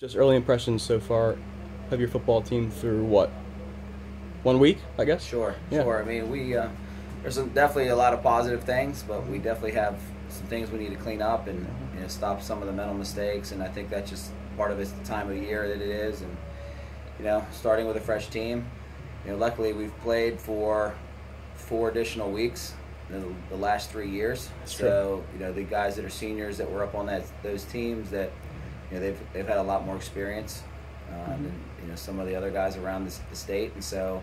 Just early impressions so far of your football team through what? 1 week, I guess? Sure, Yeah. sure. I mean, there's definitely a lot of positive things, but we definitely have some things we need to clean up and stop some of the mental mistakes. And I think that's just part of it's the time of year that it is. And starting with a fresh team, luckily we've played for 4 additional weeks in the last 3 years. That's so the guys that are seniors that were up on those teams that they've had a lot more experience than some of the other guys around the state, and so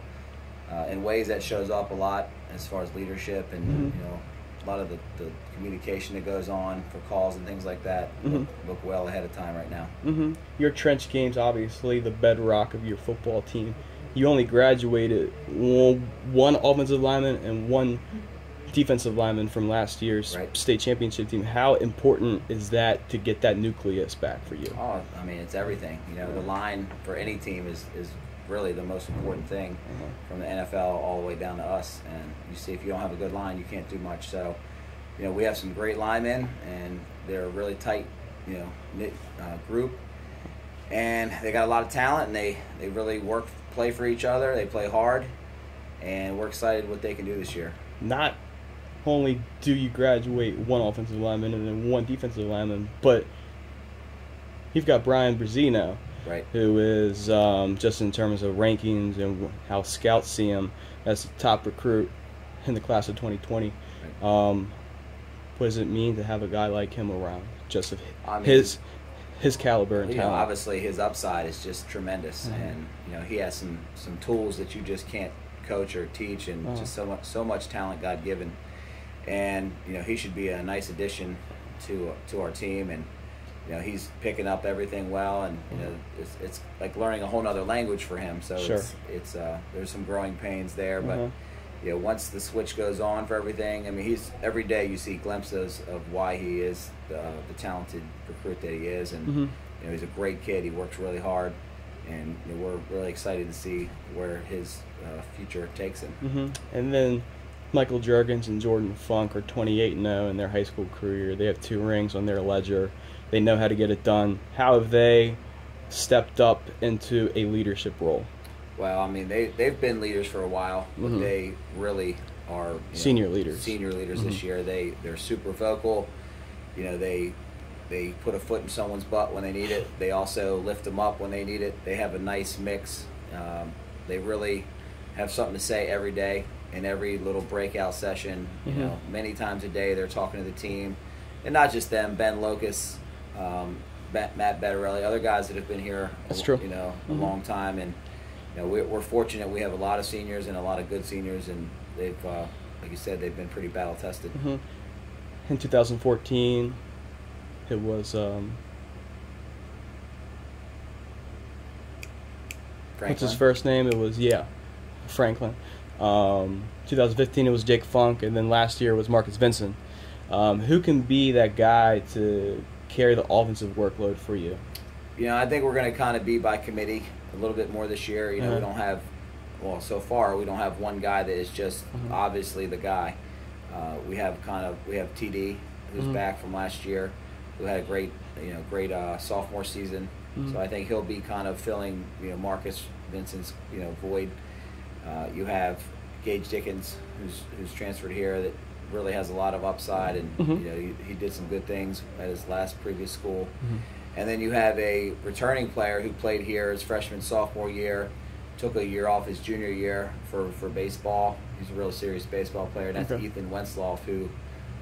in ways that shows up a lot as far as leadership and a lot of the communication that goes on for calls and things like that look well ahead of time right now. Your trench game's obviously the bedrock of your football team. You only graduated one offensive lineman and one defensive lineman from last year's state championship team. How important is that to get that nucleus back for you? Oh, I mean, it's everything. The line for any team is really the most important thing from the NFL all the way down to us. And you see, if you don't have a good line, you can't do much. So, we have some great linemen, and they're a really tight, knit group. And they got a lot of talent, and they really play for each other. They play hard, and we're excited what they can do this year. Not only do you graduate one offensive lineman and then one defensive lineman, but you've got Brian Brzee now, who is just in terms of rankings and how scouts see him as the top recruit in the class of 2020. What does it mean to have a guy like him around? Just his caliber and talent. Obviously, his upside is just tremendous, and he has some tools that you just can't coach or teach, and just so much talent God given, and he should be a nice addition to our team, and he's picking up everything well, and it's like learning a whole other language for him. So it's there's some growing pains there, but once the switch goes on for everything, I mean, every day you see glimpses of why he is the talented recruit that he is, and he's a great kid. He works really hard, and we're really excited to see where his future takes him. And then Michael Juergens and Jordan Funk are 28-0 in their high school career. They have 2 rings on their ledger. They know how to get it done. How have they stepped up into a leadership role? Well, I mean, they've been leaders for a while, but they really are senior leaders. Senior leaders this year. They're super vocal. They put a foot in someone's butt when they need it. They also lift them up when they need it. They have a nice mix. They really have something to say every day in every little breakout session. Many times a day they're talking to the team, and not just them. Ben Locust, Matt Bettarelli, other guys that have been here. A long time, and we're fortunate. We have a lot of seniors and a lot of good seniors, and they've, like you said, they've been pretty battle tested. In 2014, it was what's his first name? It was Franklin. 2015 it was Jake Funk, and then last year was Marcus Vincent. Who can be that guy to carry the offensive workload for you? I think we're going to kind of be by committee a little bit more this year. We don't have, so far we don't have one guy that is just obviously the guy. We have TD, who's back from last year, who had a great sophomore season. So I think he'll be kind of filling Marcus Vincent's void. You have Gage Dickens, who's transferred here, that really has a lot of upside, and he did some good things at his previous school. And then you have a returning player who played here his freshman, sophomore year, took a year off his junior year for baseball. He's a real serious baseball player, and that's Ethan Wentzloff, who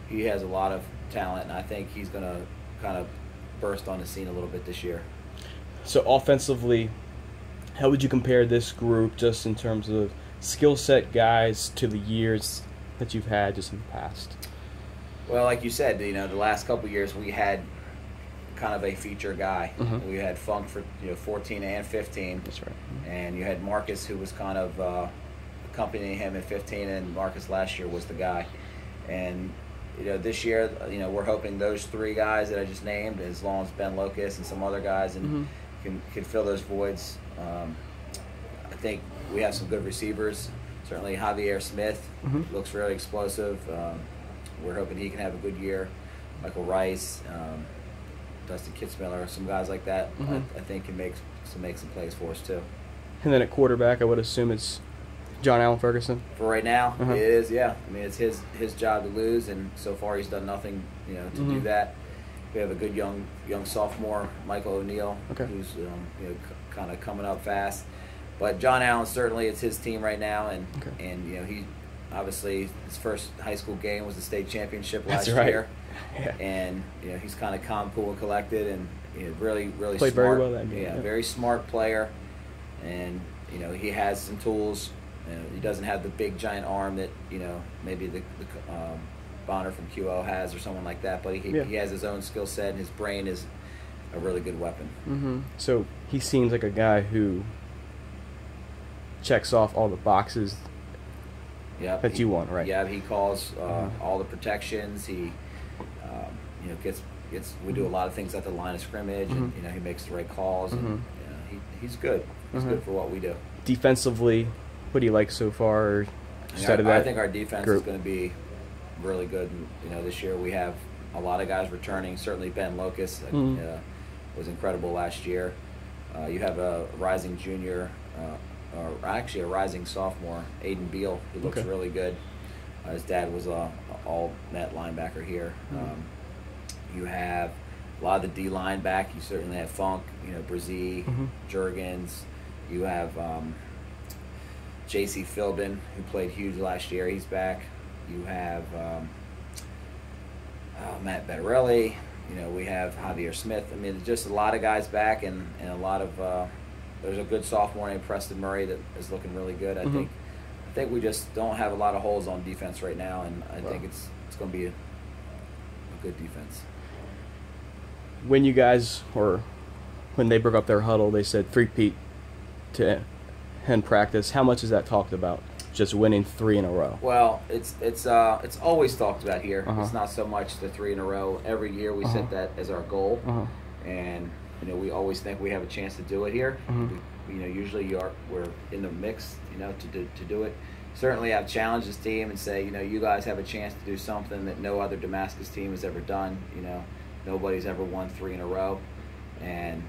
he has a lot of talent, and I think he's going to kind of burst on the scene a little bit this year. So offensively, how would you compare this group just in terms of skill set guys to the years that you've had just in the past? Well, like you said, the last couple of years we had kind of a feature guy. We had Funk for 14 and 15. That's right. And you had Marcus, who was kind of accompanying him in 15, and Marcus last year was the guy. And this year, we're hoping those 3 guys that I just named, as long as Ben Locust and some other guys, and can fill those voids. I think we have some good receivers. Certainly Javier Smith looks really explosive. We're hoping he can have a good year. Michael Rice. Dustin Kitzmiller, some guys like that. I think can make some plays for us too. And then at quarterback, I would assume it's John Allen Ferguson. For right now, it is. Yeah, I mean it's his job to lose, and so far he's done nothing, to do that. We have a good young sophomore, Michael O'Neill, who's kind of coming up fast. But John Allen, certainly it's his team right now, and he obviously his first high school game was the state championship last year. Yeah. And he's kind of calm, cool, and collected, and really played smart. Very well that game. Yeah, very smart player, and he has some tools. He doesn't have the big giant arm that maybe the Bonner from QO has or someone like that, but he has his own skill set, and his brain is a really good weapon. So he seems like a guy who checks off all the boxes that you want, right? Yeah, he calls all the protections. He gets we do a lot of things at the line of scrimmage, and he makes the right calls. And he's good. He's good for what we do. Defensively, what do you like so far? I think our defense is going to be really good. This year we have a lot of guys returning. Certainly Ben Locust was incredible last year. You have a rising junior, or actually a rising sophomore, Aiden Beal, who looks really good. His dad was a all-net linebacker here. You have a lot of the D-line back. You certainly have Funk, Brzee, Juergens. You have J.C. Philbin, who played huge last year. He's back. You have Matt Bettarelli. We have Javier Smith. I mean, just a lot of guys back, and a lot of there's a good sophomore named Preston Murray that is looking really good. I think we just don't have a lot of holes on defense right now, and I think it's going to be a good defense. When you guys, or when they broke up their huddle, they said three-peat to end practice. How much is that talked about? Just winning 3 in a row. Well, it's always talked about here. It's not so much the 3 in a row. Every year we set that as our goal, and we always think we have a chance to do it here. Usually we're in the mix, to do it. Certainly, I've challenged this team and say, you guys have a chance to do something that no other Damascus team has ever done. Nobody's ever won 3 in a row, and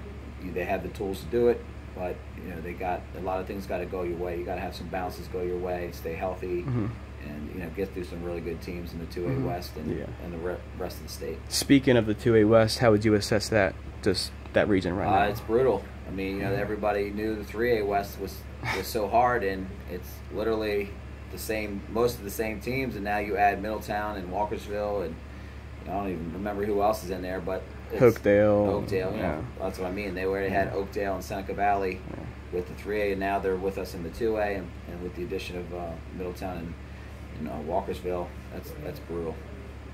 they have the tools to do it. But they got a lot of things got to go your way. You got to have some bounces go your way, stay healthy, and get through some really good teams in the 2A West and the rest of the state. Speaking of the 2A West, how would you assess that? Just that region right now? It's brutal. I mean, everybody knew the 3A West was so hard, and it's literally the same, most of the same teams, and now you add Middletown and Walkersville, and I don't even remember who else is in there, but it's Oakdale, that's what I mean. They already had Oakdale and Seneca Valley with the 3A, and now they're with us in the 2A, and with the addition of Middletown and Walkersville, that's brutal.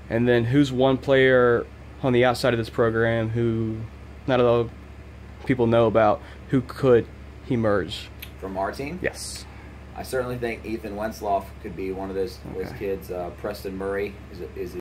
And then who's one player on the outside of this program who not a lot of people know about, who could emerge from our team? Yes. I certainly think Ethan Wentzloff could be one of those kids. Preston Murray is